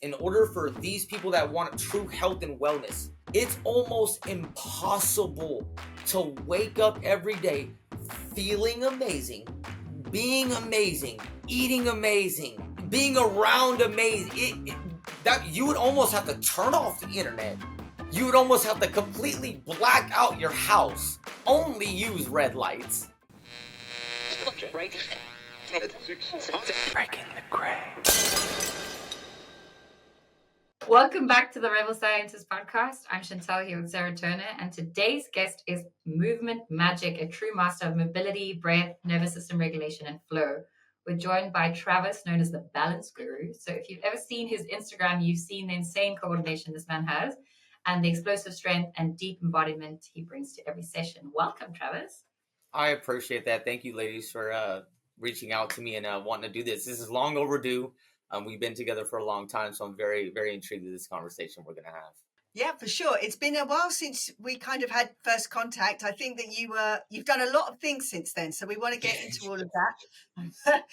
in order for these people that want true health and wellness, it's almost impossible to wake up every day feeling amazing, being amazing, eating amazing, being around amazing. That you would almost have to turn off the internet. You would almost have to completely black out your house. Only use red lights. Breaking the gray. Welcome back to the Rebel Scientist podcast. I'm Chantal here with Sarah Turner, and today's guest is Movement Magic, a true master of mobility, breath, nervous system regulation, and flow. We're joined by Travis, known as the Balance Guru. So if you've ever seen his Instagram, you've seen the insane coordination this man has and the explosive strength and deep embodiment he brings to every session. Welcome, Travis. I appreciate that. Thank you, ladies, for reaching out to me and wanting to do this. This is long overdue. We've been together for a long time, so I'm very, very intrigued with this conversation we're going to have. Yeah, for sure. It's been a while since we kind of had first contact. I think that you've done a lot of things since then, so we want to get into all of that.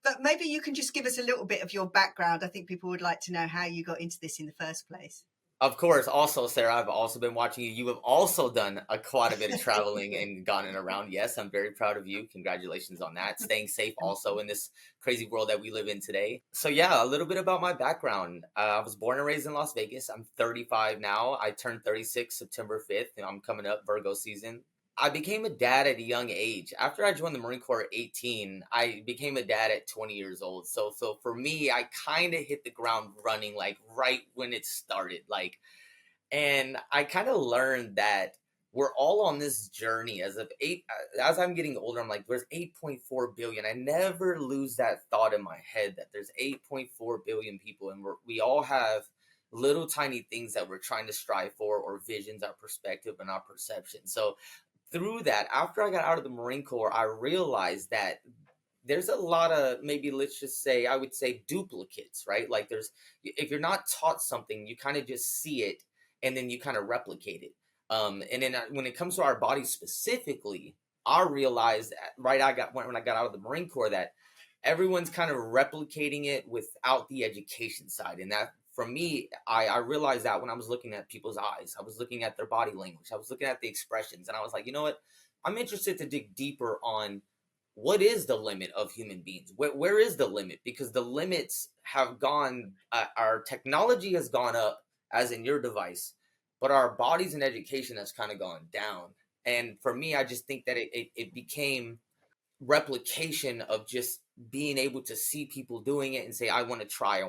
But maybe you can just give us a little bit of your background. I think people would like to know how you got into this in the first place. Of course. Also, Sarah, I've also been watching you. You have also done quite a bit of traveling and gone around. Yes, I'm very proud of you. Congratulations on that. Staying safe also in this crazy world that we live in today. So yeah, a little bit about my background. I was born and raised in Las Vegas. I'm 35 now. I turned 36 September 5th, and I'm coming up Virgo season. I became a dad at a young age. After I joined the Marine Corps at 18, I became a dad at 20 years old. So for me, I kind of hit the ground running, like right when it started. And I kind of learned that we're all on this journey as I'm getting older. I'm like, there's 8.4 billion. I never lose that thought in my head that there's 8.4 billion people, and we all have little tiny things that we're trying to strive for, or visions, our perspective, and our perception. So through that, after I got out of the Marine Corps, I realized that there's a lot of, maybe let's just say, I would say duplicates, right? Like if you're not taught something, you kind of just see it and then you kind of replicate it. And then when it comes to our bodies specifically, I realized when I got out of the Marine Corps that everyone's kind of replicating it without the education side. And that, for me, I realized that when I was looking at people's eyes, I was looking at their body language, I was looking at the expressions, and I was like, you know what? I'm interested to dig deeper on what is the limit of human beings? Where is the limit? Because the limits have gone, our technology has gone up, as in your device, but our bodies and education has kind of gone down. And for me, I just think that it became replication of just being able to see people doing it and say, I want to try.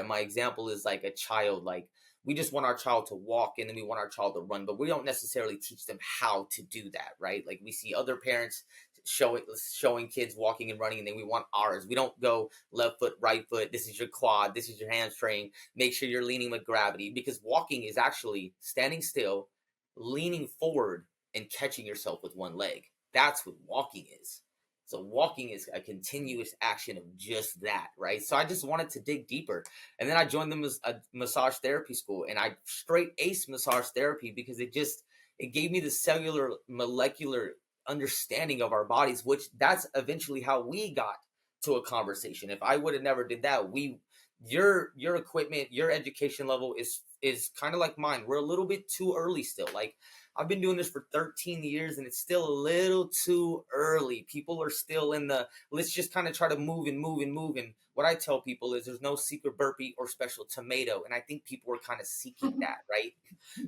My example is like a child. Like, we just want our child to walk, and then we want our child to run, but we don't necessarily teach them how to do that, right? Like, we see other parents showing kids walking and running, and then we want ours. We don't go left foot, right foot, this is your quad, this is your hamstring, make sure you're leaning with gravity, because walking is actually standing still, leaning forward, and catching yourself with one leg. That's what walking is. So walking is a continuous action of just that, right? So I just wanted to dig deeper. And then I joined a massage therapy school, and I straight aced massage therapy because it gave me the cellular molecular understanding of our bodies, which that's eventually how we got to a conversation. If I would have never did that, your equipment, your education level is kind of like mine. We're a little bit too early still. Like, I've been doing this for 13 years and it's still a little too early. People are still in the, let's just kind of try to move. And what I tell people is there's no secret burpee or special tomato. And I think people are kind of seeking that, right?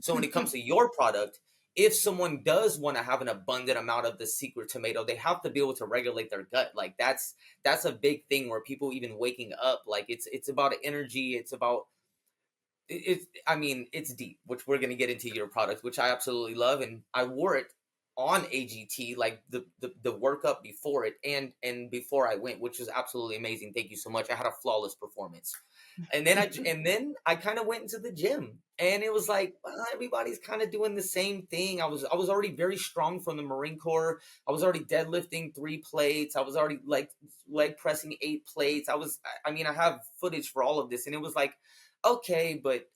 So when it comes to your product, if someone does want to have an abundant amount of the secret tomato, they have to be able to regulate their gut. Like, that's a big thing where people even waking up, like it's about energy. It's about, it's deep, which we're going to get into your product, which I absolutely love. And I wore it on AGT, like the workup before it and before I went, which was absolutely amazing. Thank you so much. I had a flawless performance. And then I kind of went into the gym, and it was like, well, everybody's kind of doing the same thing. I was already very strong from the Marine Corps. I was already deadlifting 3 plates. I was already like leg pressing 8 plates. I have footage for all of this. And it was like, okay, but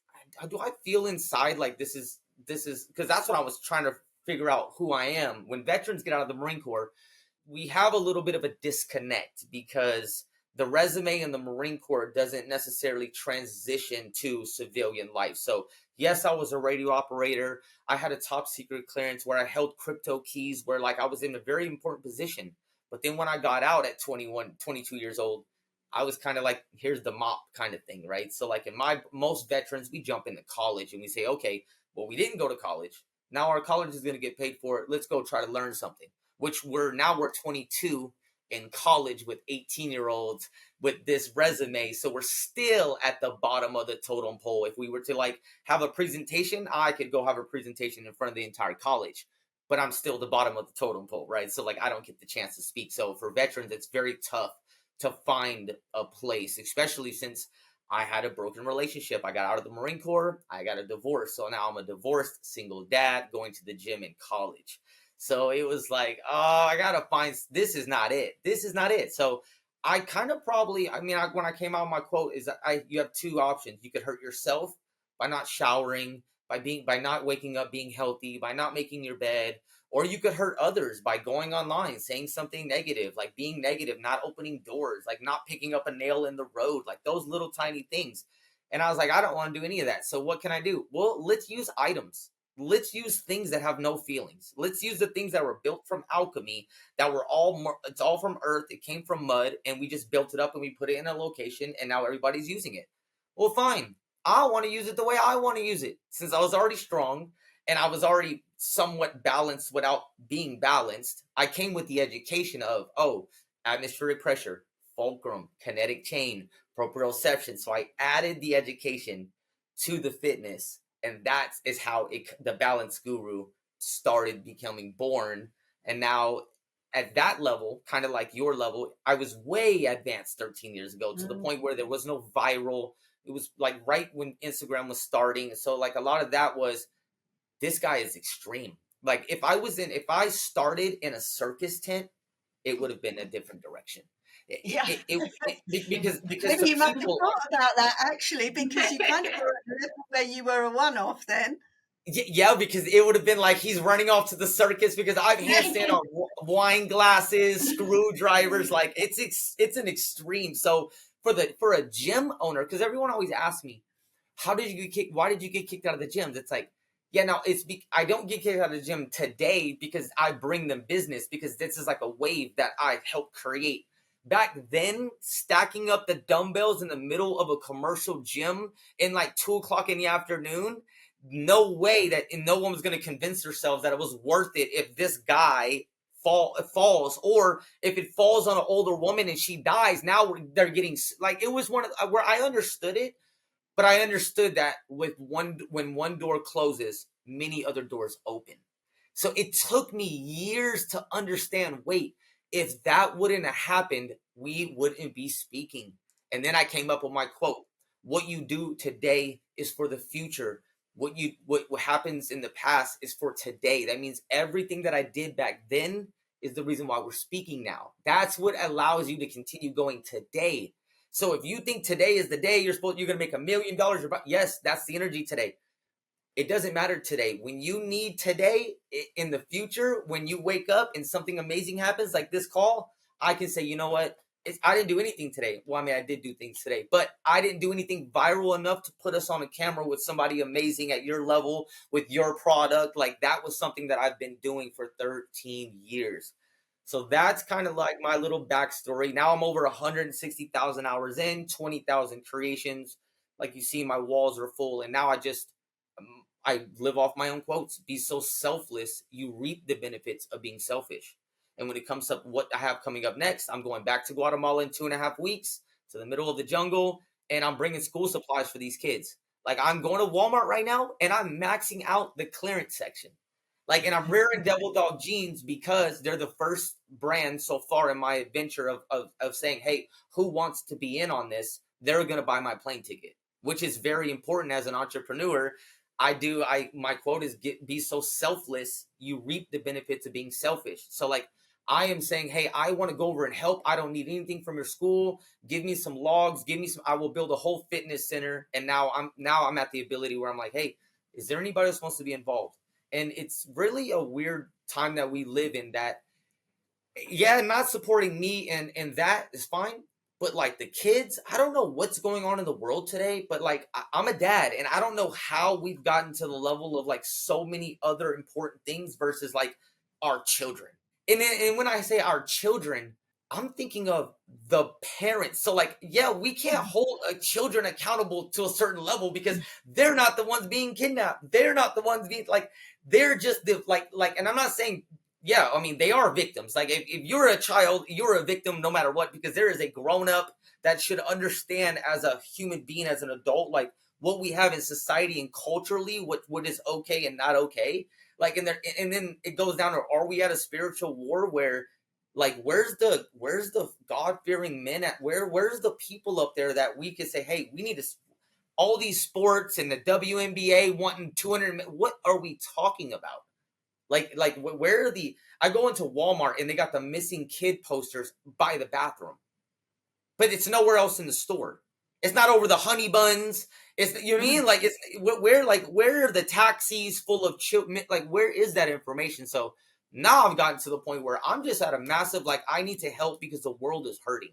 do I feel inside like this is, because that's what I was trying to figure out who I am. When veterans get out of the Marine Corps, we have a little bit of a disconnect because the resume in the Marine Corps doesn't necessarily transition to civilian life. So yes, I was a radio operator. I had a top secret clearance where I held crypto keys, where like I was in a very important position. But then when I got out at 21, 22 years old, I was kind of like, here's the mop kind of thing, right? So like in most veterans, we jump into college and we say, okay, well, we didn't go to college. Now our college is going to get paid for it. Let's go try to learn something, which we're 22 in college with 18-year-olds with this resume. So we're still at the bottom of the totem pole. If we were to like have a presentation, I could go have a presentation in front of the entire college, but I'm still the bottom of the totem pole, right? So like I don't get the chance to speak. So for veterans, it's very tough to find a place, especially since I had a broken relationship. I got out of the Marine Corps. I got a divorce. So now I'm a divorced single dad going to the gym in college. So it was like, oh, I gotta find, this is not it. This is not it. So I kind of probably, when I came out, my quote is that you have two options. You could hurt yourself by not showering, by not waking up, being healthy, by not making your bed, or you could hurt others by going online, saying something negative, like being negative, not opening doors, like not picking up a nail in the road, like those little tiny things. And I was like, I don't want to do any of that. So what can I do? Well, let's use items. Let's use things that have no feelings. Let's use the things that were built from alchemy, that were it's all from earth. It came from mud, and we just built it up and we put it in a location, and now everybody's using it. Well, fine. I want to use it the way I want to use it. Since I was already strong and I was already somewhat balanced without being balanced, I came with the education of, atmospheric pressure, fulcrum, kinetic chain, proprioception. So I added the education to the fitness, and that is how the balance guru started becoming born. And now at that level, kind of like your level, I was way advanced 13 years ago, to the point where there was no viral. It was like right when Instagram was starting. So like a lot of that was, this guy is extreme. Like if I started in a circus tent, it would have been a different direction. Yeah. Because Maybe you might have thought about that actually, because you kind of were at the level where you were a one-off then. Yeah, because it would have been like he's running off to the circus, because I've handstand on wine glasses, screwdrivers. Like it's an extreme. So for a gym owner, because everyone always asks me, how did you get kicked? Why did you get kicked out of the gyms? It's like, yeah, now I don't get kicked out of the gym today because I bring them business, because this is like a wave that I helped create. Back then, stacking up the dumbbells in the middle of a commercial gym in like 2:00 in the afternoon, no way that, and no one was going to convince themselves that it was worth it if this guy falls, or if it falls on an older woman and she dies. Now they're getting, like, it was one of where I understood it. But I understood that when one door closes, many other doors open. So it took me years to understand, wait, if that wouldn't have happened, we wouldn't be speaking. And then I came up with my quote: what you do today is for the future. What happens in the past is for today. That means everything that I did back then is the reason why we're speaking now. That's what allows you to continue going today. So if you think today is the day you're going to make $1 million, yes, that's the energy today. It doesn't matter today. When you need today, in the future, when you wake up and something amazing happens, like this call, I can say, you know what? I didn't do anything today. Well, I did do things today, but I didn't do anything viral enough to put us on a camera with somebody amazing at your level with your product. Like, that was something that I've been doing for 13 years. So that's kind of like my little backstory. Now I'm over 160,000 hours in, 20,000 creations. Like you see, my walls are full. And now I live off my own quotes. Be so selfless, you reap the benefits of being selfish. And when it comes to what I have coming up next, I'm going back to Guatemala in 2.5 weeks, to the middle of the jungle, and I'm bringing school supplies for these kids. Like, I'm going to Walmart right now, and I'm maxing out the clearance section. Like, and I'm rearing Devil Dog jeans because they're the first brand so far in my adventure of saying, hey, who wants to be in on this? They're going to buy my plane ticket, which is very important as an entrepreneur. My quote is, be so selfless, you reap the benefits of being selfish. So like, I am saying, hey, I want to go over and help. I don't need anything from your school. Give me some logs, I will build a whole fitness center. And now I'm at the ability where I'm like, hey, is there anybody else wants to be involved? And it's really a weird time that we live in, that, yeah, not supporting me and that is fine. But like the kids, I don't know what's going on in the world today, but like I'm a dad and I don't know how we've gotten to the level of like so many other important things versus like our children. And when I say our children, I'm thinking of the parents. So like, yeah, we can't hold children accountable to a certain level because they're not the ones being kidnapped. They're not the ones being like, they're just the like, and I'm not saying, yeah, I mean, they are victims. Like if you're a child, you're a victim no matter what, because there is a grown up that should understand as a human being, as an adult, like what we have in society and culturally, what is okay and not okay. Like, and then it goes down to, are we at a spiritual war where, like, where's the God fearing men at? Where's the people up there that we could say, hey, we need to, all these sports and the WNBA wanting 200. What are we talking about? Like where are the? I go into Walmart and they got the missing kid posters by the bathroom, but it's nowhere else in the store. It's not over the honey buns. It's, you know what I mean? Like, it's where are the taxis full of children? Like, where is that information? So now I've gotten to the point where I'm just at a massive, like, I need to help because the world is hurting.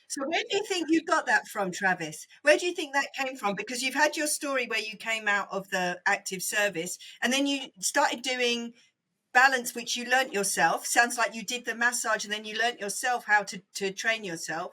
So where do you think you got that from, Travis? Where do you think that came from? Because you've had your story where you came out of the active service and then you started doing balance, which you learnt yourself. Sounds like you did the massage and then you learnt yourself how to train yourself,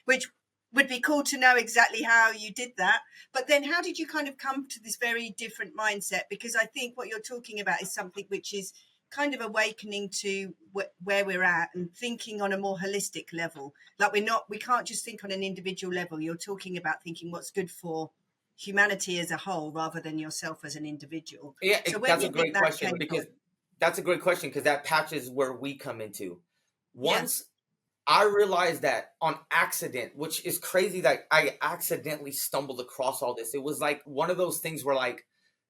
which would be cool to know exactly how you did that. But then how did you kind of come to this very different mindset? Because I think what you're talking about is something which is kind of awakening to where we're at and thinking on a more holistic level. Like we can't just think on an individual level. You're talking about thinking what's good for humanity as a whole rather than yourself as an individual. Yeah, So where do that's a you think great that question came from? because that's a great question because that patches where we come into. Yeah. Once I realized that on accident, which is crazy that I accidentally stumbled across all this. It was like one of those things where like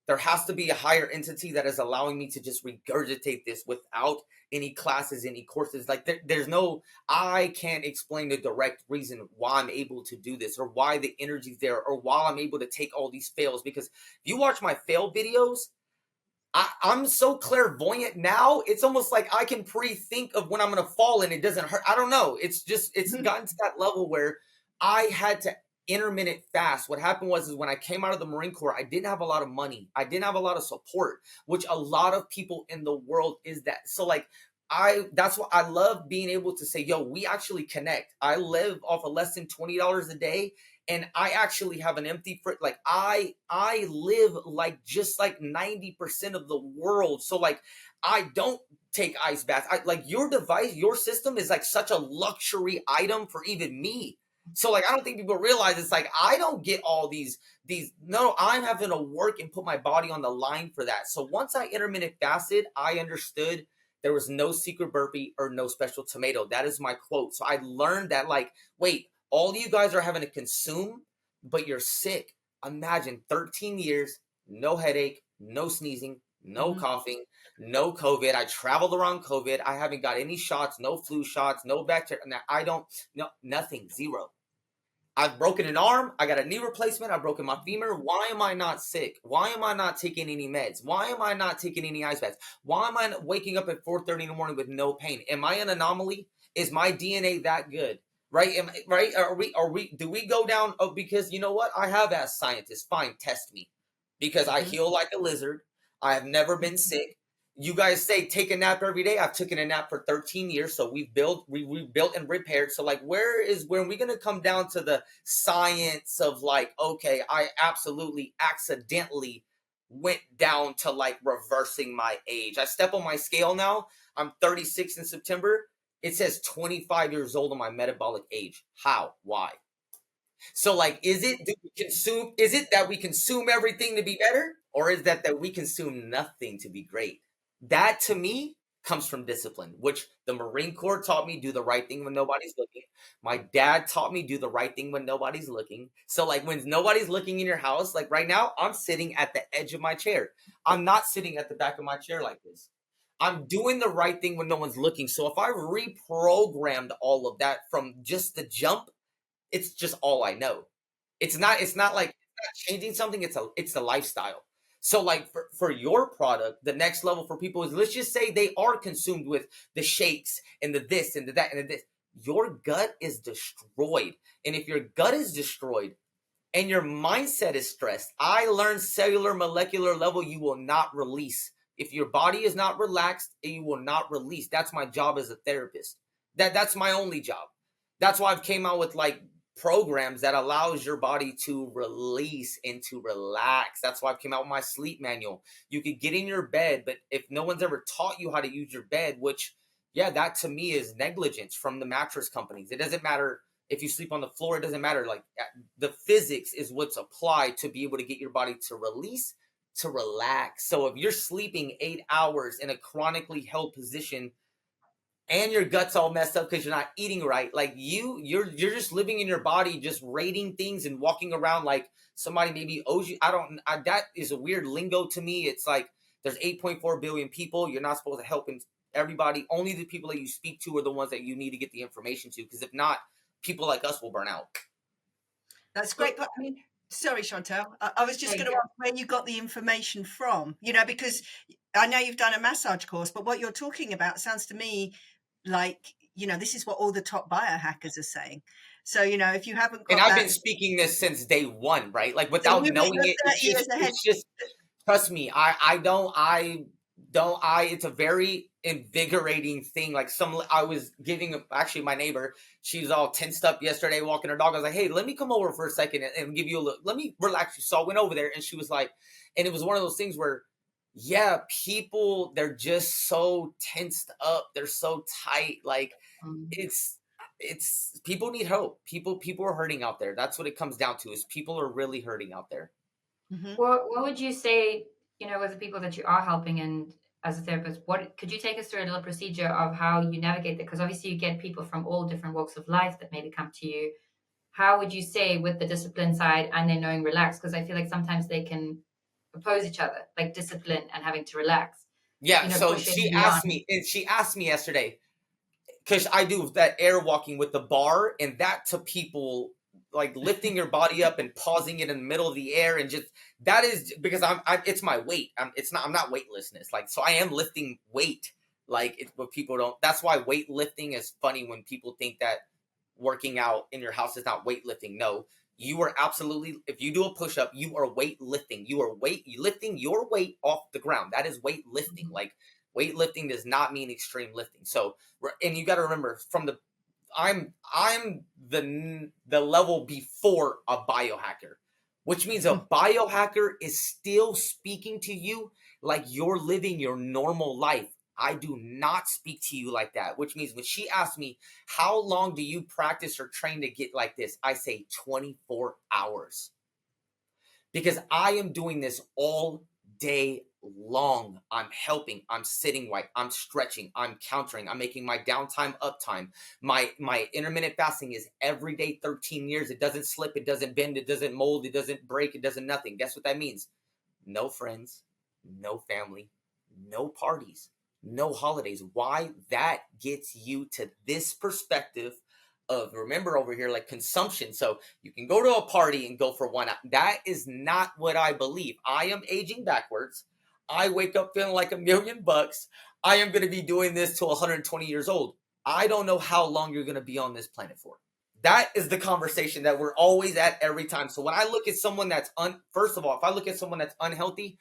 there has to be a higher entity that is allowing me to just regurgitate this without any classes, any courses. Like there's no, I can't explain the direct reason why I'm able to do this or why the energy's there or why I'm able to take all these fails. Because if you watch my fail videos, I'm so clairvoyant now. It's almost like I can pre-think of when I'm going to fall and it doesn't hurt. I don't know. It's just, it's gotten to that level where I had to intermittent fast. What happened was is when I came out of the Marine Corps, I didn't have a lot of money. I didn't have a lot of support, which a lot of people in the world is that. So like, that's what I love being able to say, yo, we actually connect. I live off of less than $20 a day. And I actually have an empty fridge. Like I live like just like 90% of the world. So like I don't take ice baths. I like your device, your system is like such a luxury item for even me. So like I don't think people realize it's like I don't get all these no, I'm having to work and put my body on the line for that. So once I intermittent fasted, I understood there was no secret burpee or no special tomato. That is my quote. So I learned that like, wait, all you guys are having to consume, but you're sick. Imagine 13 years, no headache, no sneezing, no coughing, no COVID. I traveled around COVID. I haven't got any shots, no flu shots, no bacteria. I don't, no, nothing, zero. I've broken an arm. I got a knee replacement. I've broken my femur. Why am I not sick? Why am I not taking any meds? Why am I not taking any ice baths? Why am I waking up at 4:30 in the morning with no pain? Am I an anomaly? Is my DNA that good? Right? Right? Do we go down? Oh, because you know what? I have asked scientists, fine, test me. Because I heal like a lizard. I have never been sick. You guys say take a nap every day. I've taken a nap for 13 years. So we built and repaired. So like when are we gonna come down to the science of like, okay, I absolutely accidentally went down to like reversing my age. I step on my scale now. I'm 36 in September. It says 25 years old on my metabolic age. How? Why? So like, is it that we consume everything to be better? Or is that we consume nothing to be great? That to me comes from discipline, which the Marine Corps taught me do the right thing when nobody's looking. My dad taught me do the right thing when nobody's looking. So like when nobody's looking in your house, like right now, I'm sitting at the edge of my chair. I'm not sitting at the back of my chair like this. I'm doing the right thing when no one's looking. So if I reprogrammed all of that from just the jump, it's just all I know. It's not like it's not changing something, it's a lifestyle. So like for your product, the next level for people is let's just say they are consumed with the shakes and the this and the that and the this. your gut is destroyed. And if your gut is destroyed and your mindset is stressed, I learned cellular molecular level, you will not release. If your body is not relaxed, you will not release. That's my job as a therapist. That's my only job. That's why I've came out with like programs that allows your body to release and to relax. That's why I came out with my sleep manual. You could get in your bed, but if no one's ever taught you how to use your bed, which yeah, that to me is negligence from the mattress companies. It doesn't matter if you sleep on the floor, it doesn't matter. Like the physics is what's applied to be able to get your body to release, to relax. So if you're sleeping 8 hours in a chronically held position and your gut's all messed up because you're not eating right, like you're just living in your body, just rating things and walking around like somebody maybe owes you. That is a weird lingo to me. It's like there's 8.4 billion people. You're not supposed to help everybody. Only the people that you speak to are the ones that you need to get the information to, because if not, people like us will burn out. That's great. But I mean, sorry, Chantel. I was just going to ask where you got the information from, because I know you've done a massage course, but what you're talking about sounds to me like, this is what all the top biohackers are saying. So, if you haven't got and I've been speaking this since day one, right? Like without knowing it, it's just, trust me, it's a very invigorating thing. Like I was giving, actually my neighbor, she was all tensed up yesterday walking her dog. I was like, hey, let me come over for a second and give you a look. Let me relax you. So I went over there and she was like, and it was one of those things where, yeah, people, they're just so tensed up. They're so tight. Like it's people need help. People are hurting out there. That's what it comes down to, is people are really hurting out there. Mm-hmm. What would you say, with the people that you are helping, and as a therapist, what could you take us through a little procedure of how you navigate that? Because obviously you get people from all different walks of life that maybe come to you. How would you say with the discipline side and then knowing relax? Because I feel like sometimes they can oppose each other, like discipline and having to relax. Yeah. So she asked me yesterday, because I do that air walking with the bar, and that to people, like lifting your body up and pausing it in the middle of the air, and just that is because it's my weight. I'm not weightlessness. Like, so I am lifting weight. Like it's what people don't. That's why weightlifting is funny when people think that working out in your house is not weightlifting. No, you are absolutely. If you do a push up, you are weightlifting. You are lifting your weight off the ground. That is weightlifting. Like weightlifting does not mean extreme lifting. So, and you got to remember, I'm the level before a biohacker, which means a biohacker is still speaking to you like you're living your normal life. I do not speak to you like that, which means when she asked me, how long do you practice or train to get like this? I say 24 hours, because I am doing this all day long. I'm helping, I'm sitting right, I'm stretching, I'm countering, I'm making my downtime uptime. My intermittent fasting is every day, 13 years. It doesn't slip, it doesn't bend, it doesn't mold, it doesn't break, it doesn't nothing. Guess what that means? No friends, no family, no parties, no holidays. Why? That gets you to this perspective of, remember over here, like consumption. So you can go to a party and go for 1 hour. That is not what I believe. I am aging backwards. I wake up feeling like $1,000,000. I am going to be doing this till 120 years old. I don't know how long you're going to be on this planet for. That is the conversation that we're always at every time. So when I look at someone that's first of all, if I look at someone that's unhealthy,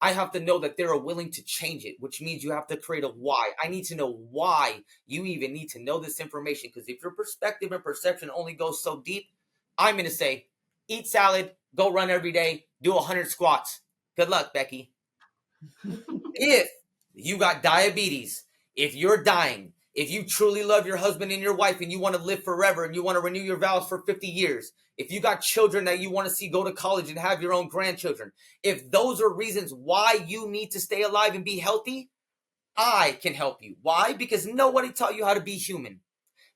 I have to know that they're willing to change it, which means you have to create a why. I need to know why you even need to know this information, because if your perspective and perception only goes so deep, I'm going to say, eat salad, go run every day, do 100 squats. Good luck, Becky. If you got diabetes, if you're dying, if you truly love your husband and your wife and you want to live forever and you want to renew your vows for 50 years, if you got children that you want to see go to college and have your own grandchildren, if those are reasons why you need to stay alive and be healthy, I can help you. Why? Because nobody taught you how to be human.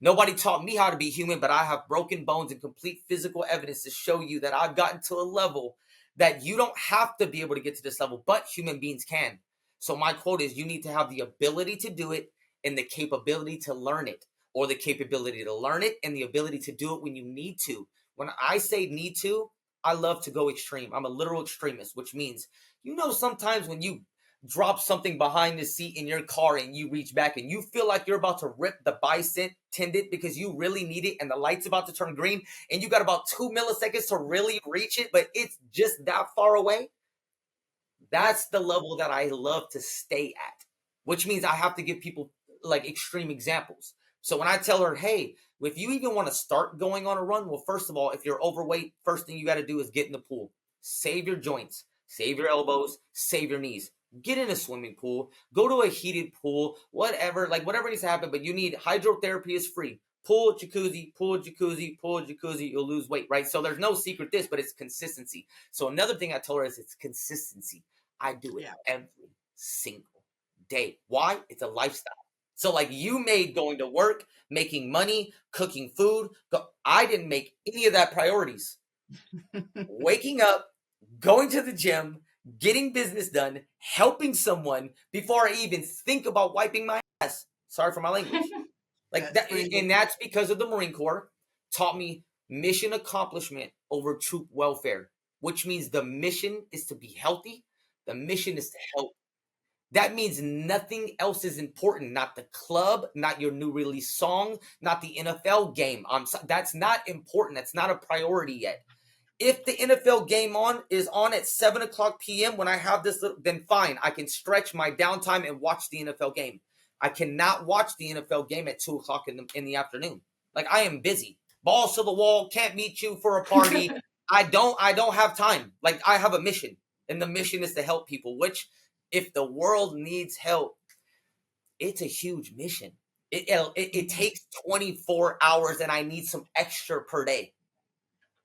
Nobody taught me how to be human, but I have broken bones and complete physical evidence to show you that I've gotten to a level that you don't have to be able to get to this level, but human beings can. So my quote is, you need to have the ability to do it and the capability to learn it, or the capability to learn it and the ability to do it when you need to. When I say need to, I love to go extreme. I'm a literal extremist, which means, sometimes when you drop something behind the seat in your car and you reach back and you feel like you're about to rip the bicentennial because you really need it and the light's about to turn green and you got about 2 milliseconds to really reach it, but it's just that far away. That's the level that I love to stay at, which means I have to give people like extreme examples. So when I tell her, hey, if you even want to start going on a run, well, first of all, if you're overweight, first thing you got to do is get in the pool. Save your joints, save your elbows, save your knees. Get in a swimming pool, go to a heated pool, whatever, like whatever needs to happen, but you need hydrotherapy is free. Pool, jacuzzi, pool, jacuzzi, pool, jacuzzi, you'll lose weight, right? So there's no secret this, but it's consistency. So another thing I told her is it's consistency. I do it every single day. Why? It's a lifestyle. So like you made going to work, making money, cooking food. I didn't make any of that priorities. Waking up, going to the gym, getting business done, helping someone before I even think about wiping my ass. Sorry for my language. Like that, and that's because of the Marine Corps taught me mission accomplishment over troop welfare, which means the mission is to be healthy. The mission is to help. That means nothing else is important. Not the club, not your new release song, not the NFL game. That's not important. That's not a priority yet. If the NFL game is on at 7:00 p.m. when I have this, then fine. I can stretch my downtime and watch the NFL game. I cannot watch the NFL game at 2:00 in the afternoon. Like I am busy. Balls to the wall. Can't meet you for a party. I don't have time. Like I have a mission. And the mission is to help people, which if the world needs help, it's a huge mission. It takes 24 hours and I need some extra per day.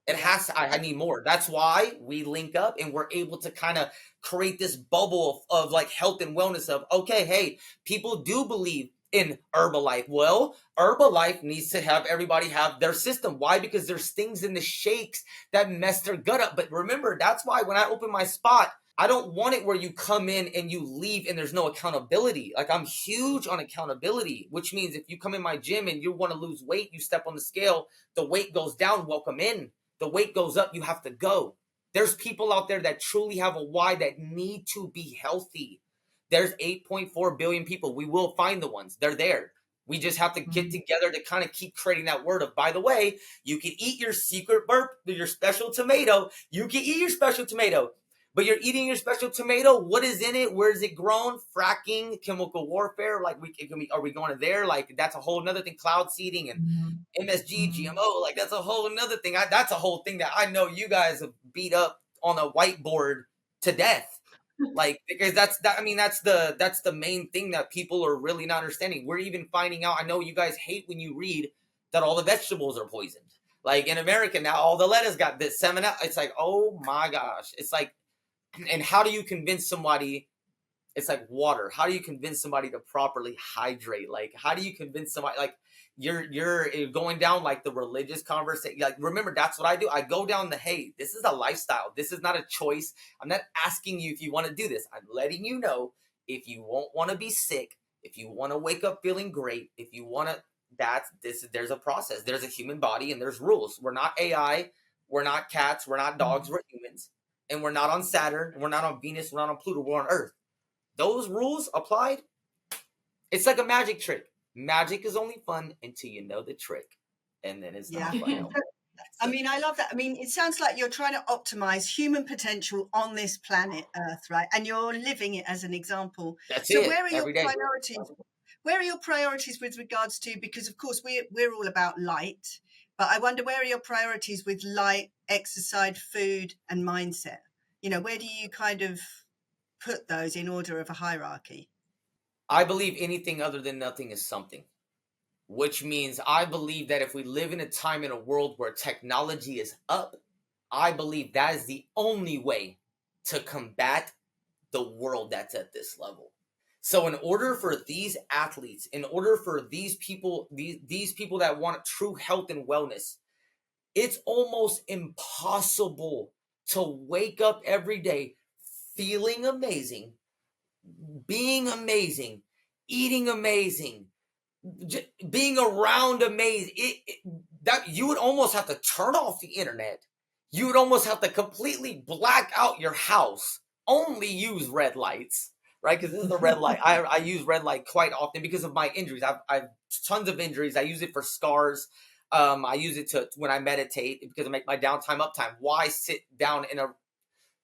It has to, I need more. That's why we link up and we're able to kind of create this bubble of like health and wellness of, okay, hey, people do believe in Herbalife. Well, Herbalife needs to have everybody have their system. Why? Because there's things in the shakes that mess their gut up. But remember, that's why when I open my spot, I don't want it where you come in and you leave and there's no accountability. Like I'm huge on accountability, which means if you come in my gym and you want to lose weight, you step on the scale, the weight goes down, welcome in. The weight goes up, you have to go. There's people out there that truly have a why that need to be healthy. There's 8.4 billion people. We will find the ones. They're there. We just have to get together to kind of keep creating that word of, by the way, you can eat your secret burp, your special tomato. You can eat your special tomato. But you're eating your special tomato. What is in it? Where is it grown? Fracking, chemical warfare. Like are we going to there? Like that's a whole nother thing. Cloud seeding and MSG, GMO. Like that's a whole nother thing. That's a whole thing that I know you guys have beat up on a whiteboard to death. Like because that's the main thing that people are really not understanding. We're even finding out. I know you guys hate when you read that all the vegetables are poisoned. Like in America now, all the lettuce got this salmonella. It's like, oh my gosh. It's like. And how do you convince somebody? It's like water. How do you convince somebody to properly hydrate? Like, how do you convince somebody? Like, you're going down like the religious conversation. Like, remember, that's what I do. I go down hey, this is a lifestyle. This is not a choice. I'm not asking you if you want to do this. I'm letting you know if you won't want to be sick, if you want to wake up feeling great, if you want to, there's a process. There's a human body and there's rules. We're not AI. We're not cats. We're not dogs. We're humans. And we're not on Saturn, we're not on Venus, we're not on Pluto, we're on Earth. Those rules applied, it's like a magic trick. Magic is only fun until you know the trick. And then it's not fun. I mean, I love that. I mean, it sounds like you're trying to optimize human potential on this planet Earth, right? And you're living it as an example. That's so it. Where are your day. priorities? Where are your priorities with regards to, because of course we're all about light, but I wonder where are your priorities with light, exercise, food, and mindset? You know, where do you kind of put those in order of a hierarchy? I believe anything other than nothing is something, which means I believe that if we live in a time in a world where technology is up, I believe that is the only way to combat the world that's at this level. So in order for these athletes, in order for these people, these people that want true health and wellness, it's almost impossible to wake up every day feeling amazing, being amazing, eating amazing, being around amazing. That you would almost have to turn off the internet. You would almost have to completely black out your house, only use red lights, right? Because this is the red light. I use red light quite often because of my injuries. I've tons of injuries. I use it for scars. I use it to when I meditate because I make my downtime uptime. Why sit down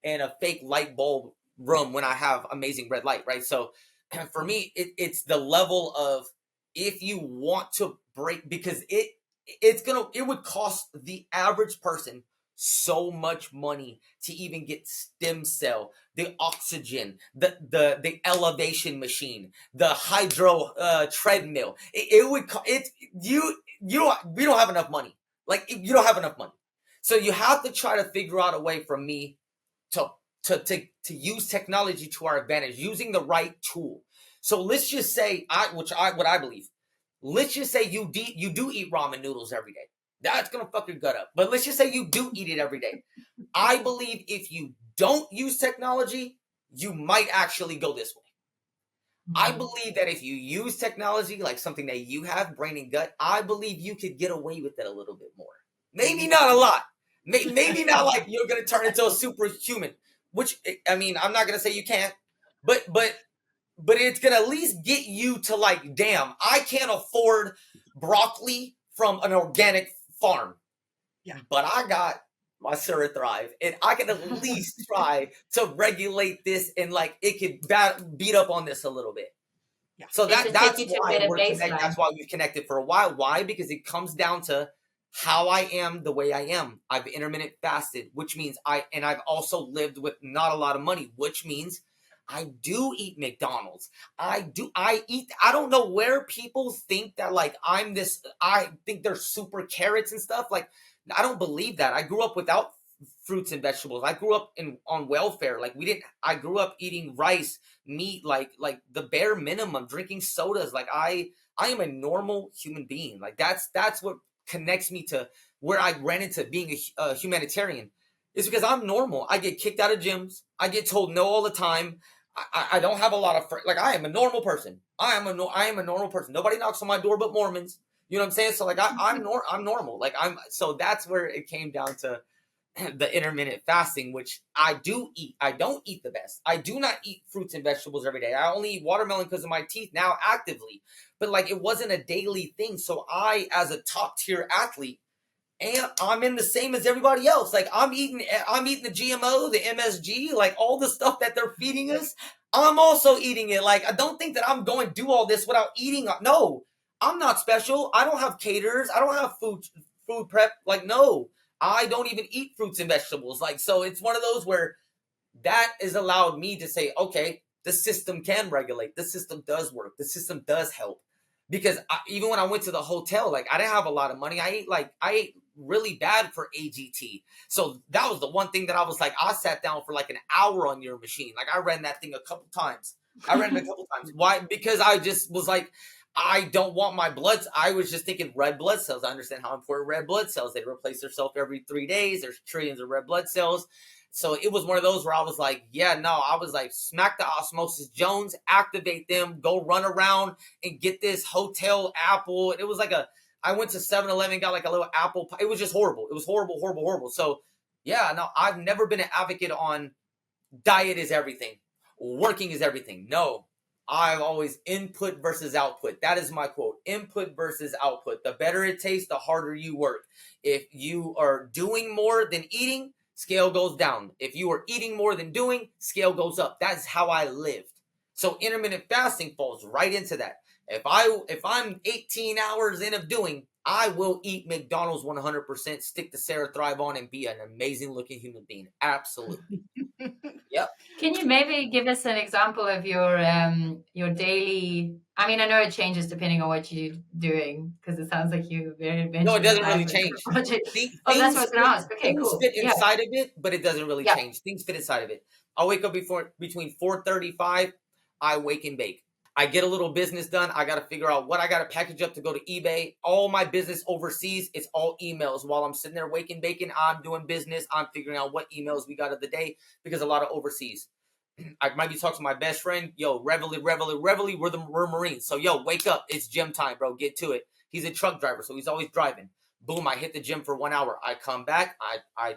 in a fake light bulb room when I have amazing red light, right? So for me, it's the level of if you want to break because it would cost the average person so much money to even get stem cell, the oxygen, the elevation machine, the hydro treadmill. It would it's you don't we don't have enough money. Like you don't have enough money. So you have to try to figure out a way for me to to use technology to our advantage, using the right tool. So let's just say what I believe. Let's just say you do eat ramen noodles every day. That's gonna fuck your gut up. But let's just say you do eat it every day. I believe if you don't use technology, you might actually go this way. I believe that if you use technology like something that you have, brain and gut, I believe you could get away with it a little bit more. Maybe not a lot. Maybe not like you're gonna turn into a superhuman. Which I mean, I'm not gonna say you can't, but it's gonna at least get you to like, damn, I can't afford broccoli from an organic farm. Yeah. But I got my Sura Thrive, and I can at least try to regulate this and like it could beat up on this a little bit. Yeah. So It should take that's you to a why better we're connected. baseline. That's why we've connected for a while. Why? Because it comes down to how I am, the way I am. I've intermittent fasted, which means I've also lived with not a lot of money, which means I do eat McDonald's. I eat. I don't know where people think that like I'm this. I think they're super carrots and stuff. Like I don't believe that. I grew up without fruits and vegetables. I grew up on welfare. Like we didn't. I grew up eating rice, meat, like the bare minimum, drinking sodas. Like I am a normal human being. Like that's what connects me to where I ran into being a humanitarian. Is because I'm normal. I get kicked out of gyms. I get told no all the time. I don't have a lot of like I am a normal person. I am a normal person. Nobody knocks on my door but Mormons. You know what I'm saying? So like I'm normal. Like so that's where it came down to the intermittent fasting, which I do eat. I don't eat the best. I do not eat fruits and vegetables every day. I only eat watermelon because of my teeth now actively. But like it wasn't a daily thing. So I, as a top tier athlete, and I'm in the same as everybody else. Like I'm eating the GMO, the MSG, like all the stuff that they're feeding us. I'm also eating it. Like I don't think that I'm going to do all this without eating. No, I'm not special. I don't have caterers. I don't have food prep. Like no, I don't even eat fruits and vegetables. Like so, it's one of those where that has allowed me to say, okay, the system can regulate. The system does work. The system does help. Because even when I went to the hotel, like I didn't have a lot of money. I ate really bad for AGT. So that was the one thing that I was like, I sat down for like an hour on your machine. Like I ran that thing a couple times. Why? Because I just was like, I don't want my bloods. I was just thinking red blood cells. I understand how important red blood cells. They replace themselves every 3 days. There's trillions of red blood cells. So it was one of those where I was like, yeah, no, I was like, smack the Osmosis Jones, activate them, go run around and get this hotel apple. It was like I went to 7-Eleven, got like a little apple pie. It was just horrible. It was horrible, horrible, horrible. So yeah, no, I've never been an advocate on diet is everything. Working is everything. No, I've always input versus output. That is my quote. Input versus output. The better it tastes, the harder you work. If you are doing more than eating, scale goes down. If you are eating more than doing, scale goes up. That's how I lived. So intermittent fasting falls right into that. If I'm 18 hours in of doing, I will eat McDonald's 100%, stick the Sarah Thrive on, and be an amazing looking human being. Absolutely. Yep. Can you maybe give us an example of your daily? I mean, I know it changes depending on what you're doing because it sounds like you're very No, it adventurous. doesn't really change. Oh, that's what I was going to ask. Okay, Things cool. fit Yeah. inside of it, but it doesn't really Yeah. change. Things fit inside of it. I'll wake up between 4:35. I wake and bake. I get a little business done. I got to figure out what I got to package up to go to eBay. All my business overseas, it's all emails. While I'm sitting there waking, baking, I'm doing business. I'm figuring out what emails we got of the day because a lot of overseas. I might be talking to my best friend. Yo, reveille. We're Marines. So, yo, wake up. It's gym time, bro. Get to it. He's a truck driver, so he's always driving. Boom, I hit the gym for 1 hour. I come back. I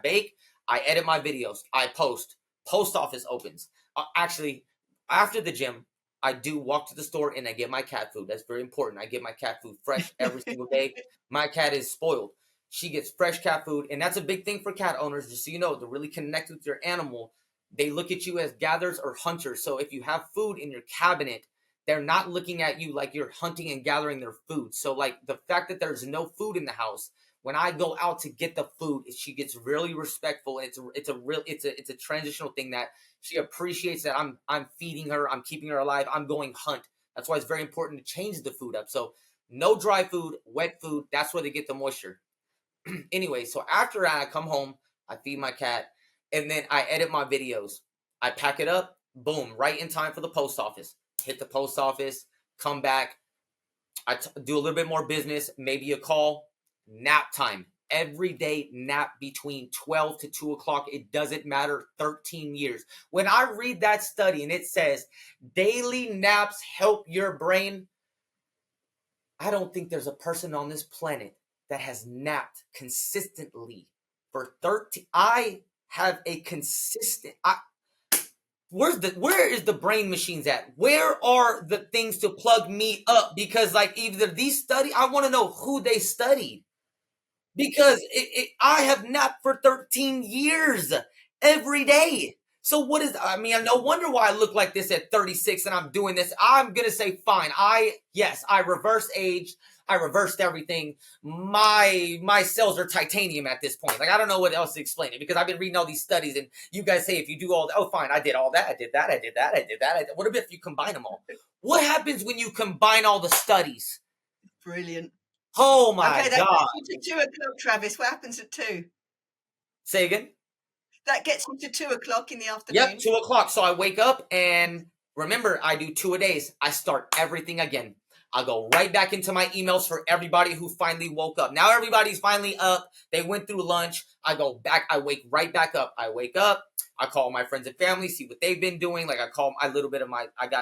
bake. I edit my videos. I post. Post office opens. Actually, after the gym, I do walk to the store and I get my cat food. That's very important. I get my cat food fresh every single day. My cat is spoiled. She gets fresh cat food, and that's a big thing for cat owners. Just so you know, to really connect with your animal, they look at you as gatherers or hunters. So if you have food in your cabinet, they're not looking at you like you're hunting and gathering their food. So like the fact that there's no food in the house, when I go out to get the food, she gets really respectful. And it's a transitional thing that she appreciates, that I'm feeding her, I'm keeping her alive, I'm going hunt. That's why it's very important to change the food up. So no dry food, wet food. That's where they get the moisture. Anyway, so after I come home, I feed my cat, and then I edit my videos. I pack it up, boom, right in time for the post office. Hit the post office, come back. Do a little bit more business, maybe a call, nap time. Every day nap between 12 to 2 o'clock. It doesn't matter, 13 years. When I read that study and it says daily naps help your brain, I don't think there's a person on this planet that has napped consistently for 13. I have a consistent, where is the brain machines at? Where are the things to plug me up? Because like either these study, I want to know who they studied. Because I have napped for 13 years every day. So what is, I mean, no wonder why I look like this at 36 and I'm doing this. I'm going to say, fine. Yes, I reverse aged. I reversed everything. My cells are titanium at this point. Like, I don't know what else to explain it, because I've been reading all these studies and you guys say if you do all that, oh, fine, I did all that. I did that. I did that. I did that. What about if you combine them all? What happens when you combine all the studies? Brilliant. Oh my Okay, that God. gets you to 2 o'clock, Travis. What happens at 2? Say again? That gets you to 2 o'clock in the afternoon. Yep, 2 o'clock. So I wake up, and remember, I do 2 a days. I start everything again. I'll go right back into my emails for everybody who finally woke up. Now everybody's finally up. They went through lunch. I go back. I wake right back up. I wake up. I call my friends and family, see what they've been doing. Like I call a little bit of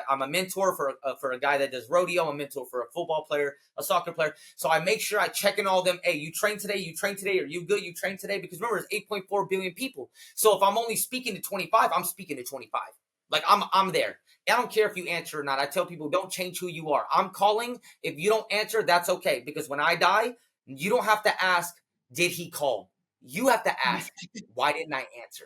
I'm a mentor for a guy that does rodeo. I'm a mentor for a football player, a soccer player. So I make sure I check in all them. Hey, you train today? You train today? Are you good? You train today? Because remember, there's 8.4 billion people. So if I'm only speaking to 25, I'm speaking to 25. Like I'm there. I don't care if you answer or not. I tell people, don't change who you are. I'm calling. If you don't answer, that's okay. Because when I die, you don't have to ask, did he call? You have to ask, why didn't I answer?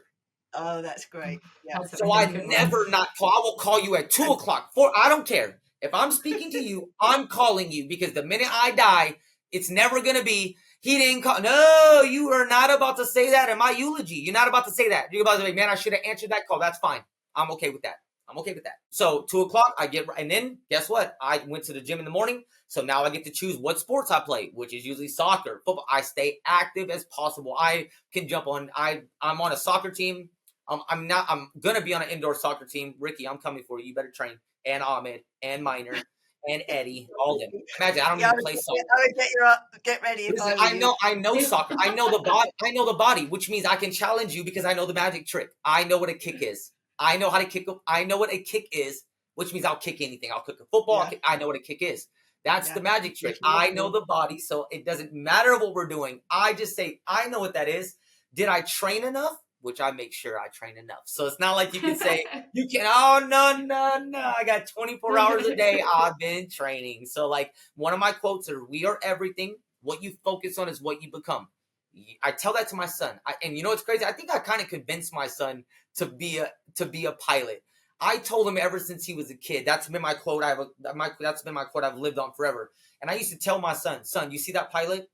Oh, that's great. Yeah. So I never not call. I will call you at 2 o'clock. I don't care. If I'm speaking to you, I'm calling you, because the minute I die, it's never going to be, he didn't call. No, you are not about to say that in my eulogy. You're not about to say that. You're about to say, man, I should have answered that call. That's fine. I'm okay with that. I'm okay with that. So 2 o'clock, and then guess what? I went to the gym in the morning. So now I get to choose what sports I play, which is usually soccer, football. I stay active as possible. I can jump on. I'm on a soccer team. I'm going to be on an indoor soccer team. Ricky, I'm coming for you. You better train. And Ahmed and Minor and Eddie, all them. Imagine, I don't even play soccer. I would get ready. Listen, I know soccer. I know the body, which means I can challenge you because I know the magic trick. I know what a kick is. I know how to kick. I know what a kick is, which means I'll kick anything. I'll kick a football. Yeah. I know what a kick is. That's the magic trick. I know the body, so it doesn't matter what we're doing. I just say, I know what that is. Did I train enough? Which I make sure I train enough. So it's not like you can say, you can, oh, no. I got 24 hours a day. I've been training. So like one of my quotes are, we are everything. What you focus on is what you become. I tell that to my son. And you know what's crazy? I think I kind of convinced my son to be a pilot. I told him ever since he was a kid. That's been my quote. That's been my quote I've lived on forever. And I used to tell my son, you see that pilot?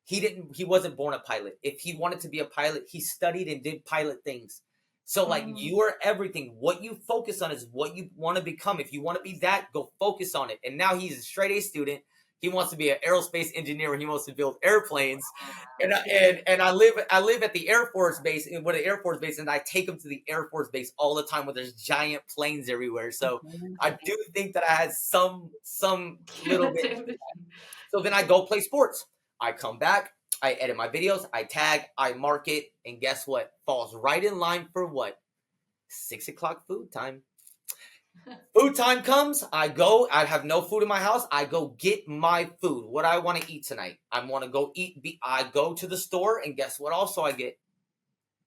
He wasn't born a pilot. If he wanted to be a pilot, he studied and did pilot things. So like you are everything. What you focus on is what you want to become. If you want to be that, go focus on it. And now he's a straight A student. He wants to be an aerospace engineer and he wants to build airplanes. And I live at the Air Force base, with the Air Force base, and I take him to the Air Force base all the time where there's giant planes everywhere. So I do think that I had some little bit. So then I go play sports. I come back, I edit my videos, I tag, I mark it, and guess what? Falls right in line for what? 6 o'clock food time. Food time comes, I have no food in my house, I go get my food. What I want to eat tonight? I want to go eat, I go to the store, and guess what also I get?